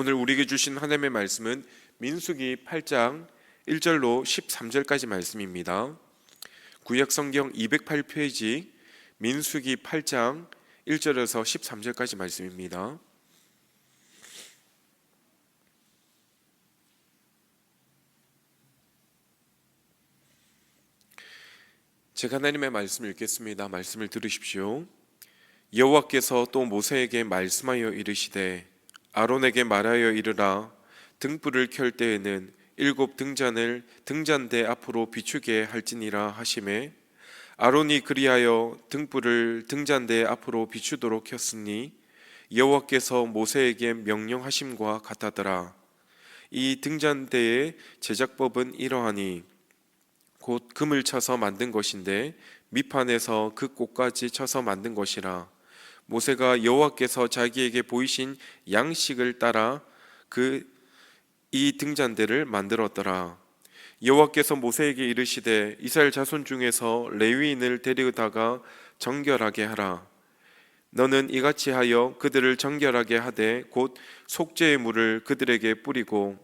오늘 우리에게 주신 하나님의 말씀은 민수기 8장 1절로 13절까지 말씀입니다. 구약 성경 208페이지 민수기 8장 1절에서 13절까지 말씀입니다. 제가 하나님의 말씀을 읽겠습니다. 말씀을 들으십시오. 여호와께서 또 모세에게 말씀하여 이르시되 아론에게 말하여 이르라. 등불을 켤 때에는 7 등잔을 등잔대 앞으로 비추게 할지니라 하시매 아론이 그리하여 등불을 등잔대 앞으로 비추도록 켰으니 여호와께서 모세에게 명령하심과 같았더라. 이 등잔대의 제작법은 이러하니 곧 금을 쳐서 만든 것인데 밑판에서 그 꼭까지 쳐서 만든 것이라. 모세가 여호와께서 자기에게 보이신 양식을 따라 이 등잔대를 만들었더라. 여호와께서 모세에게 이르시되 이스라엘 자손 중에서 레위인을 데려다가 정결하게 하라. 너는 이같이 하여 그들을 정결하게 하되 곧 속죄의 물을 그들에게 뿌리고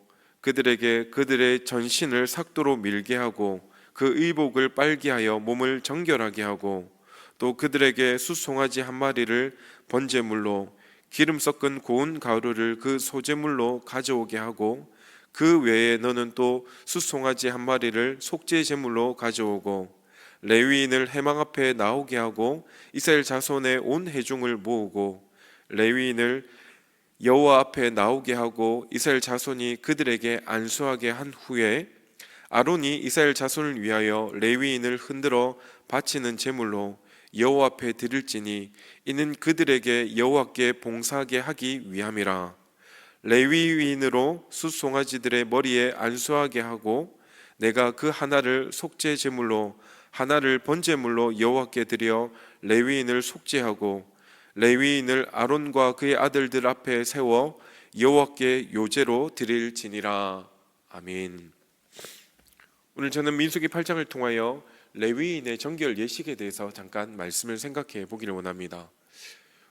그들에게 그들의 전신을 삭도로 밀게 하고 그 의복을 빨게 하여 몸을 정결하게 하고 또 그들에게 숫송아지 한 마리를 번제물로 기름 섞은 고운 가루를 그 소제물로 가져오게 하고 그 외에 너는 또 숫송아지 한 마리를 속죄 제물로 가져오고 레위인을 회막 앞에 나오게 하고 이스라엘 자손의 온 회중을 모으고 레위인을 여호와 앞에 나오게 하고 이스라엘 자손이 그들에게 안수하게 한 후에 아론이 이스라엘 자손을 위하여 레위인을 흔들어 바치는 제물로 여호와 앞에 드릴지니 이는 그들에게 여호와께 봉사하게 하기 위함이라. 레위인으로 숫송아지들의 머리에 안수하게 하고 내가 그 하나를 속죄 제물로 하나를 번제물로 여호와께 드려 레위인을 속죄하고 레위인을 아론과 그의 아들들 앞에 세워 여호와께 요제로 드릴지니라. 아멘. 오늘 저는 민수기 8장을 통하여 레위인의 정결 예식에 대해서 잠깐 말씀을 생각해 보기를 원합니다.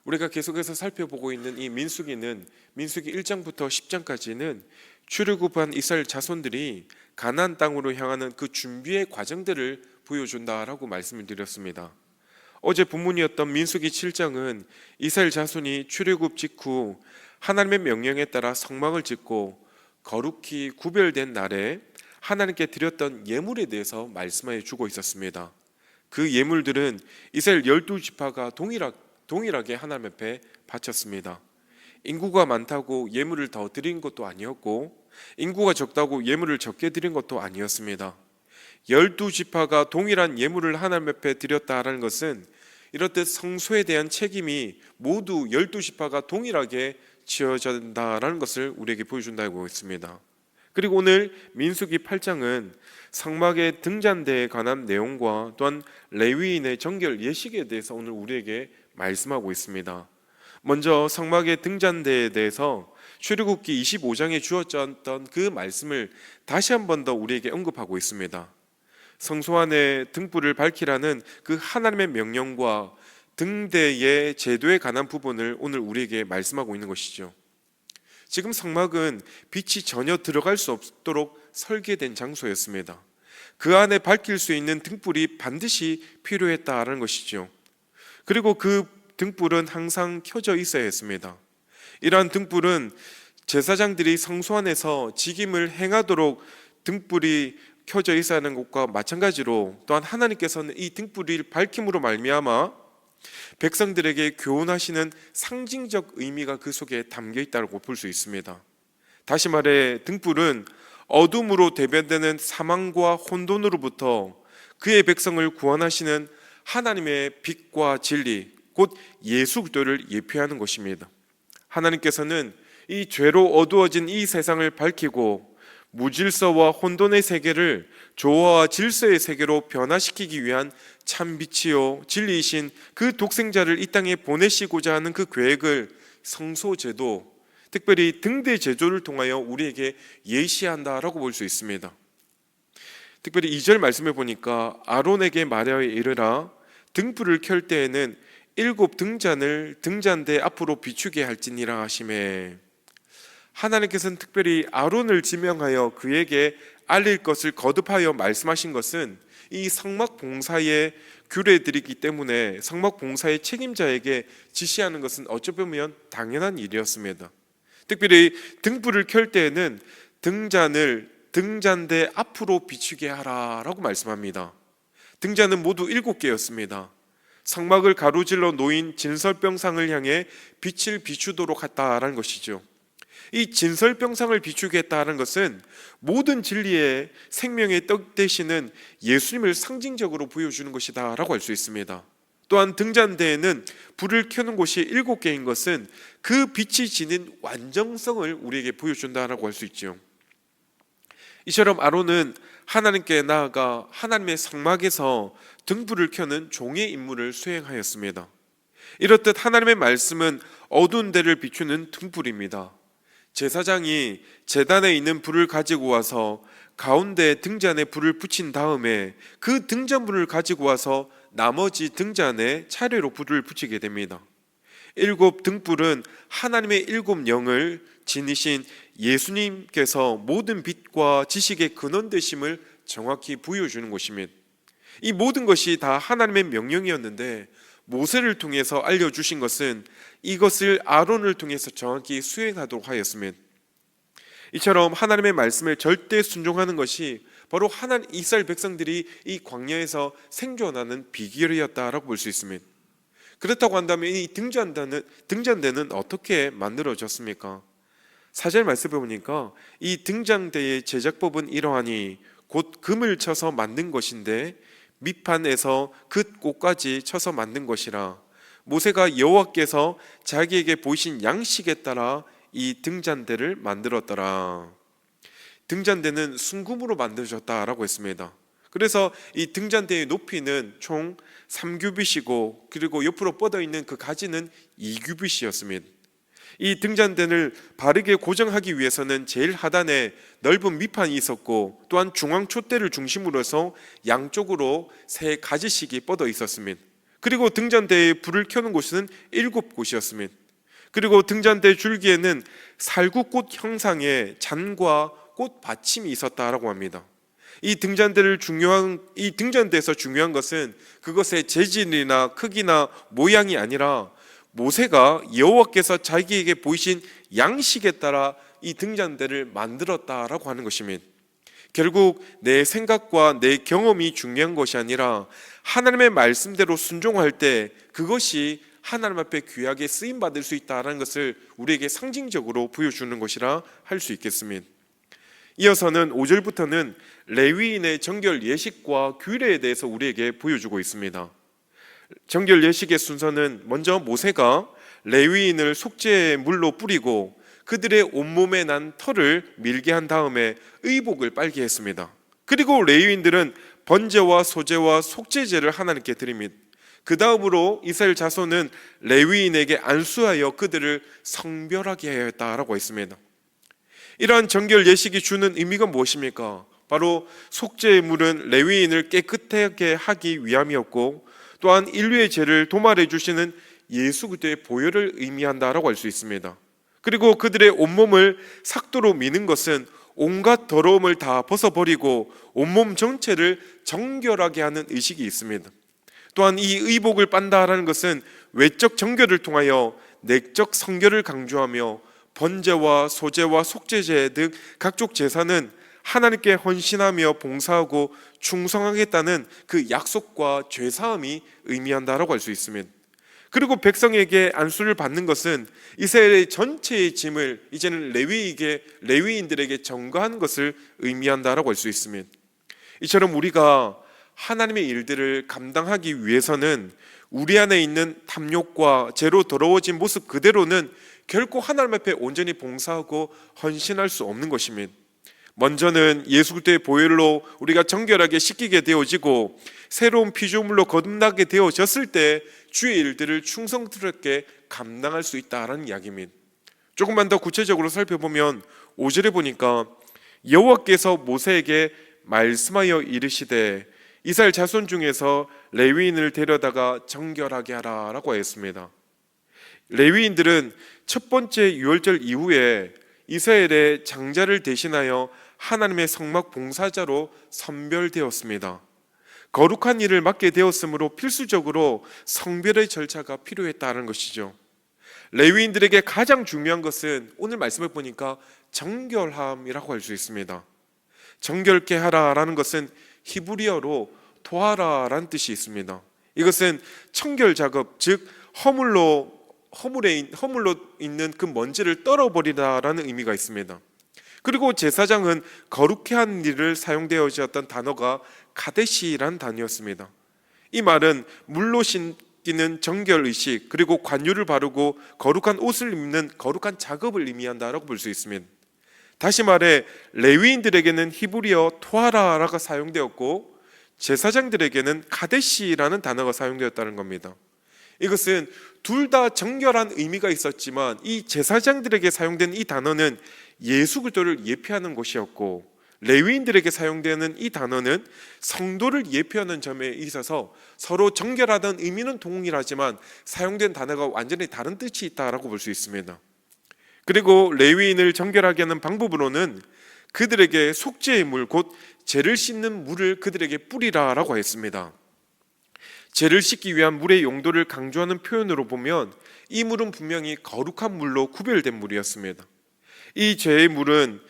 우리가 계속해서 살펴보고 있는 이 민수기는 민수기 1장부터 10장까지는 출애굽한 이스라엘 자손들이 가나안 땅으로 향하는 그 준비의 과정들을 보여준다라고 말씀을 드렸습니다. 어제 본문이었던 민수기 7장은 이스라엘 자손이 출애굽 직후 하나님의 명령에 따라 성막을 짓고 거룩히 구별된 날에 하나님께 드렸던 예물에 대해서 말씀해 주고 있었습니다. 그 예물들은 이스라엘 12지파가 동일하게 하나님 앞에 바쳤습니다. 인구가 많다고 예물을 더 드린 것도 아니었고 인구가 적다고 예물을 적게 드린 것도 아니었습니다. 12지파가 동일한 예물을 하나님 앞에 드렸다라는 것은 이렇듯 성소에 대한 책임이 모두 12지파가 동일하게 지어진다라는 것을 우리에게 보여준다고 했습니다. 그리고 오늘 민수기 8장은 성막의 등잔대에 관한 내용과 또한 레위인의 정결 예식에 대해서 오늘 우리에게 말씀하고 있습니다. 먼저 성막의 등잔대에 대해서 출애굽기 25장에 주어졌던 그 말씀을 다시 한 번 더 우리에게 언급하고 있습니다. 성소 안에 등불을 밝히라는 그 하나님의 명령과 등대의 제도에 관한 부분을 오늘 우리에게 말씀하고 있는 것이죠. 지금 성막은 빛이 전혀 들어갈 수 없도록 설계된 장소였습니다. 그 안에 밝힐 수 있는 등불이 반드시 필요했다라는 것이죠. 그리고 그 등불은 항상 켜져 있어야 했습니다. 이러한 등불은 제사장들이 성소 안에서 직임을 행하도록 등불이 켜져 있어야 하는 것과 마찬가지로 또한 하나님께서는 이 등불을 밝힘으로 말미암아 백성들에게 교훈하시는 상징적 의미가 그 속에 담겨 있다고 볼 수 있습니다. 다시 말해 등불은 어둠으로 대변되는 사망과 혼돈으로부터 그의 백성을 구원하시는 하나님의 빛과 진리, 곧 예수 그리스도를 예표하는 것입니다. 하나님께서는 이 죄로 어두워진 이 세상을 밝히고 무질서와 혼돈의 세계를 조화와 질서의 세계로 변화시키기 위한 참 빛이요 진리이신 그 독생자를 이 땅에 보내시고자 하는 그 계획을 성소제도, 특별히 등대 제조를 통하여 우리에게 예시한다라고 볼 수 있습니다. 특별히 2절 말씀해 보니까 아론에게 말하여 이르라. 등불을 켤 때에는 7 등잔을 등잔대 앞으로 비추게 할지니라 하시매 하나님께서는 특별히 아론을 지명하여 그에게 알릴 것을 거듭하여 말씀하신 것은 이 성막 봉사의 규례들이기 때문에 성막 봉사의 책임자에게 지시하는 것은 어찌 보면 당연한 일이었습니다. 특별히 등불을 켤 때에는 등잔대 앞으로 비추게 하라라고 말씀합니다. 등잔은 모두 7개였습니다. 성막을 가로질러 놓인 진설병상을 향해 빛을 비추도록 했다라는 것이죠. 이 진설병상을 비추게 했다는 것은 모든 진리의 생명의 떡 되시는 예수님을 상징적으로 보여주는 것이다 라고 할 수 있습니다. 또한 등잔대에는 불을 켜는 곳이 7개인 것은 그 빛이 지닌 완전성을 우리에게 보여준다라고 할 수 있죠. 이처럼 아론은 하나님께 나아가 하나님의 성막에서 등불을 켜는 종의 임무를 수행하였습니다. 이렇듯 하나님의 말씀은 어두운 데를 비추는 등불입니다. 제사장이 제단에 있는 불을 가지고 와서 가운데 등잔에 불을 붙인 다음에 그 등잔불을 가지고 와서 나머지 등잔에 차례로 불을 붙이게 됩니다. 7 등불은 하나님의 7 영을 지니신 예수님께서 모든 빛과 지식의 근원 되심을 정확히 보여주는 것입니다. 이 모든 것이 다 하나님의 명령이었는데 모세를 통해서 알려주신 것은 이것을 아론을 통해서 정확히 수행하도록 하였습니다. 이처럼 하나님의 말씀에 절대 순종하는 것이 바로 이스라엘 백성들이 이 광야에서 생존하는 비결이었다라고 볼 수 있습니다. 그렇다고 한다면 이 등잔대는 어떻게 만들어졌습니까? 4절 말씀해 보니까 이 등잔대의 제작법은 이러하니 곧 금을 쳐서 만든 것인데 밑판에서 긋꽃까지 쳐서 만든 것이라. 모세가 여호와께서 자기에게 보이신 양식에 따라 이 등잔대를 만들었더라. 등잔대는 순금으로 만들어졌다라고 했습니다. 그래서 이 등잔대의 높이는 총 3규빗이고 그리고 옆으로 뻗어 있는 그 가지는 2규빗이었습니다. 이 등잔대를 바르게 고정하기 위해서는 제일 하단에 넓은 밑판이 있었고 또한 중앙 촛대를 중심으로 해서 양쪽으로 3가지씩이 뻗어 있었습니다. 그리고 등잔대에 불을 켜는 곳은 7곳이었습니다. 그리고 등잔대 줄기에는 살구꽃 형상의 잔과 꽃 받침이 있었다라고 합니다. 이 등잔대에서 중요한 것은 그것의 재질이나 크기나 모양이 아니라 모세가 여호와께서 자기에게 보이신 양식에 따라 이 등잔대를 만들었다라고 하는 것입니다. 결국 내 생각과 내 경험이 중요한 것이 아니라 하나님의 말씀대로 순종할 때 그것이 하나님 앞에 귀하게 쓰임 받을 수 있다는 것을 우리에게 상징적으로 보여주는 것이라 할 수 있겠습니다. 이어서는 5절부터는 레위인의 정결 예식과 규례에 대해서 우리에게 보여주고 있습니다. 정결 예식의 순서는 먼저 모세가 레위인을 속죄의 물로 뿌리고 그들의 온몸에 난 털을 밀게 한 다음에 의복을 빨게 했습니다. 그리고 레위인들은 번제와 소제와 속죄제를 하나님께 드립니다. 그 다음으로 이스라엘 자손은 레위인에게 안수하여 그들을 성별하게 하여 했다라고 했습니다. 이러한 정결 예식이 주는 의미가 무엇입니까? 바로 속죄의 물은 레위인을 깨끗하게 하기 위함이었고 또한 인류의 죄를 도말해 주시는 예수 그리스도의 보혈을 의미한다라고 할 수 있습니다. 그리고 그들의 온몸을 삭도로 미는 것은 온갖 더러움을 다 벗어버리고 온몸 전체를 정결하게 하는 의식이 있습니다. 또한 이 의복을 빤다라는 것은 외적 정결을 통하여 내적 성결을 강조하며 번제와 소제와 속죄제 등 각종 제사는 하나님께 헌신하며 봉사하고 충성하겠다는 그 약속과 죄사함이 의미한다라고 할 수 있습니다. 그리고 백성에게 안수를 받는 것은 이스라엘의 전체의 짐을 이제는 레위인들에게 전가하는 것을 의미한다라고 할 수 있습니다. 이처럼 우리가 하나님의 일들을 감당하기 위해서는 우리 안에 있는 탐욕과 죄로 더러워진 모습 그대로는 결코 하나님 앞에 온전히 봉사하고 헌신할 수 없는 것입니다. 먼저는 예수 그리스도의 보혈로 우리가 정결하게 씻기게 되어지고 새로운 피조물로 거듭나게 되어졌을 때 주의 일들을 충성스럽게 감당할 수 있다라는 이야기입니다. 조금만 더 구체적으로 살펴보면 5절에 보니까 여호와께서 모세에게 말씀하여 이르시되 이스라엘 자손 중에서 레위인을 데려다가 정결하게 하라라고 했습니다. 레위인들은 첫 번째 유월절 이후에 이스라엘의 장자를 대신하여 하나님의 성막 봉사자로 선별되었습니다. 거룩한 일을 맡게 되었으므로 필수적으로 성별의 절차가 필요했다는 것이죠. 레위인들에게 가장 중요한 것은 오늘 말씀을 보니까 정결함이라고 할 수 있습니다. 정결케 하라라는 것은 히브리어로 토하라라는 뜻이 있습니다. 이것은 청결 작업, 즉 허물로 있는 그 먼지를 떨어버리다라는 의미가 있습니다. 그리고 제사장은 거룩케 하는 일을 사용되어졌던 단어가 카데시라는 단어였습니다. 이 말은 물로 씻기는 정결의식, 그리고 관유를 바르고 거룩한 옷을 입는 거룩한 작업을 의미한다라고 볼 수 있습니다. 다시 말해 레위인들에게는 히브리어 토하라가 사용되었고 제사장들에게는 카데시라는 단어가 사용되었다는 겁니다. 이것은 둘 다 정결한 의미가 있었지만 이 제사장들에게 사용된 이 단어는 예수 그리스도를 예표하는 것이었고, 레위인들에게 사용되는 이 단어는 성도를 예표하는 점에 있어서 서로 정결하다는 의미는 동일하지만 사용된 단어가 완전히 다른 뜻이 있다라고 볼 수 있습니다. 그리고 레위인을 정결하게 하는 방법으로는 그들에게 속죄의 물, 곧 죄를 씻는 물을 그들에게 뿌리라라고 했습니다. 죄를 씻기 위한 물의 용도를 강조하는 표현으로 보면 이 물은 분명히 거룩한 물로 구별된 물이었습니다. 이 죄의 물은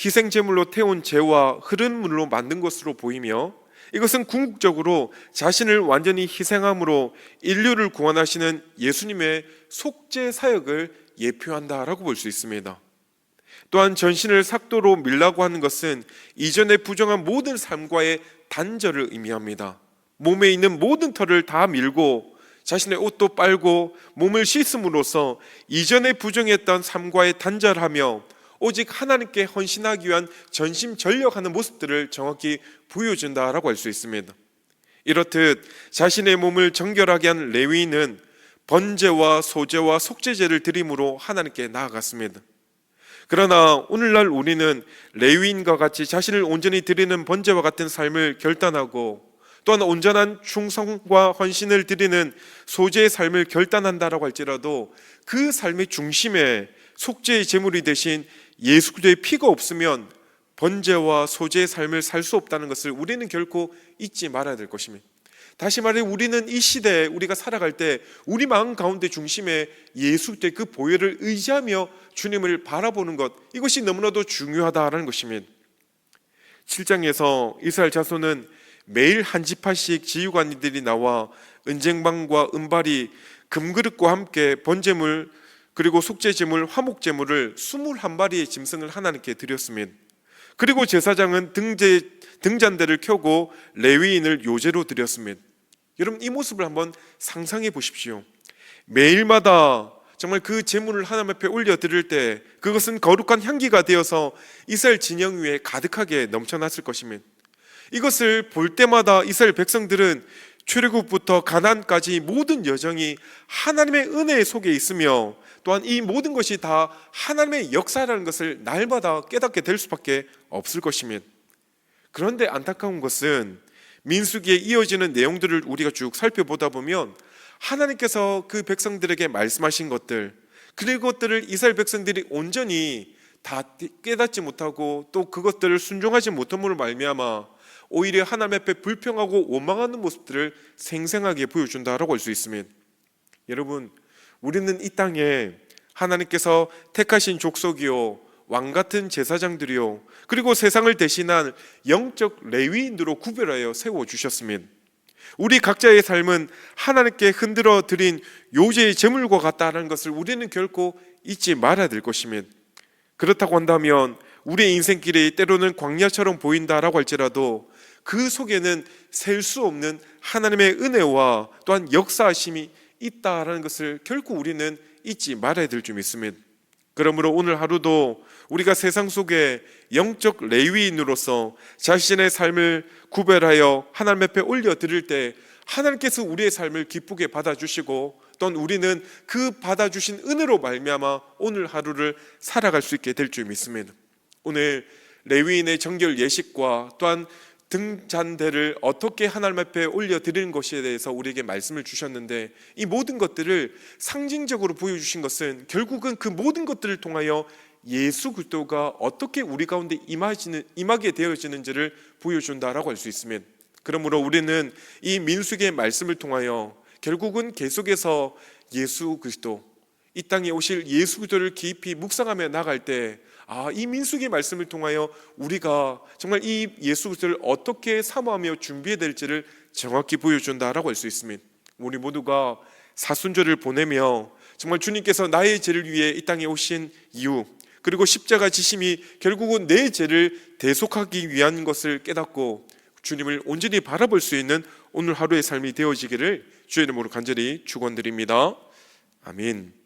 희생제물로 태운 죄와 흐른 물로 만든 것으로 보이며, 이것은 궁극적으로 자신을 완전히 희생함으로 인류를 구원하시는 예수님의 속죄 사역을 예표한다라고 볼 수 있습니다. 또한 전신을 삭도로 밀라고 하는 것은 이전에 부정한 모든 삶과의 단절을 의미합니다. 몸에 있는 모든 털을 다 밀고 자신의 옷도 빨고 몸을 씻음으로써 이전에 부정했던 삶과의 단절하며 오직 하나님께 헌신하기 위한 전심전력하는 모습들을 정확히 보여준다라고 할 수 있습니다. 이렇듯 자신의 몸을 정결하게 한 레위인은 번제와 소제와 속죄제를 드림으로 하나님께 나아갔습니다. 그러나 오늘날 우리는 레위인과 같이 자신을 온전히 드리는 번제와 같은 삶을 결단하고 또한 온전한 충성과 헌신을 드리는 소제의 삶을 결단한다라고 할지라도 그 삶의 중심에 속죄의 제물이 되신 예수 그리스도의 피가 없으면 번제와 소제의 삶을 살 수 없다는 것을 우리는 결코 잊지 말아야 될 것입니다. 다시 말해 우리는 이 시대에 우리가 살아갈 때 우리 마음 가운데 중심에 예수 그리스도의 그 보혈을 의지하며 주님을 바라보는 것, 이것이 너무나도 중요하다는 것입니다. 7장에서 이스라엘 자손은 매일 한 지파씩 지휘관들이 나와 은쟁반과 은발이 금그릇과 함께 번제물 그리고 속죄제물, 화목제물을 21마리의 짐승을 하나님께 드렸습니다. 그리고 제사장은 등잔대를 켜고 레위인을 요제로 드렸습니다. 여러분, 이 모습을 한번 상상해 보십시오. 매일마다 정말 그 제물을 하나님 앞에 올려드릴 때 그것은 거룩한 향기가 되어서 이스라엘 진영 위에 가득하게 넘쳐났을 것입니다. 이것을 볼 때마다 이스라엘 백성들은 출애굽부터 가나안까지 모든 여정이 하나님의 은혜 속에 있으며 또한 이 모든 것이 다 하나님의 역사라는 것을 날마다 깨닫게 될 수밖에 없을 것입니다. 그런데 안타까운 것은 민수기에 이어지는 내용들을 우리가 쭉 살펴보다 보면 하나님께서 그 백성들에게 말씀하신 것들, 그것들을 이스라엘 백성들이 온전히 다 깨닫지 못하고 또 그것들을 순종하지 못함으로 말미암아 오히려 하나님 앞에 불평하고 원망하는 모습들을 생생하게 보여준다라고 할 수 있습니다. 여러분, 우리는 이 땅에 하나님께서 택하신 족속이요 왕같은 제사장들이요 그리고 세상을 대신한 영적 레위인으로 구별하여 세워주셨습니다. 우리 각자의 삶은 하나님께 흔들어 드린 요제의 제물과 같다는 것을 우리는 결코 잊지 말아야 될 것입니다. 그렇다고 한다면 우리의 인생길이 때로는 광야처럼 보인다라고 할지라도 그 속에는 셀 수 없는 하나님의 은혜와 또한 역사하심이 있다라는 것을 결코 우리는 잊지 말아야 될 줄 믿습니다. 그러므로 오늘 하루도 우리가 세상 속에 영적 레위인으로서 자신의 삶을 구별하여 하나님 앞에 올려드릴 때 하나님께서 우리의 삶을 기쁘게 받아주시고 또한 우리는 그 받아주신 은혜로 말미암아 오늘 하루를 살아갈 수 있게 될 줄 믿습니다. 오늘 레위인의 정결 예식과 또한 등잔대를 어떻게 하나님 앞에 올려드리는 것에 대해서 우리에게 말씀을 주셨는데, 이 모든 것들을 상징적으로 보여주신 것은 결국은 그 모든 것들을 통하여 예수 그리스도가 어떻게 우리 가운데 임하게 되어지는지를 보여준다라고 할 수 있습니다. 그러므로 우리는 이 민수기의 말씀을 통하여 결국은 계속해서 예수 그리스도, 이 땅에 오실 예수 그리스도를 깊이 묵상하며 나갈 때, 이 민수기의 말씀을 통하여 우리가 정말 이 예수 그리스도를 어떻게 사모하며 준비해야 될지를 정확히 보여준다라고 할 수 있습니다. 우리 모두가 사순절을 보내며 정말 주님께서 나의 죄를 위해 이 땅에 오신 이유, 그리고 십자가 지심이 결국은 내 죄를 대속하기 위한 것을 깨닫고 주님을 온전히 바라볼 수 있는 오늘 하루의 삶이 되어지기를 주의 이름으로 간절히 축원드립니다. 아멘.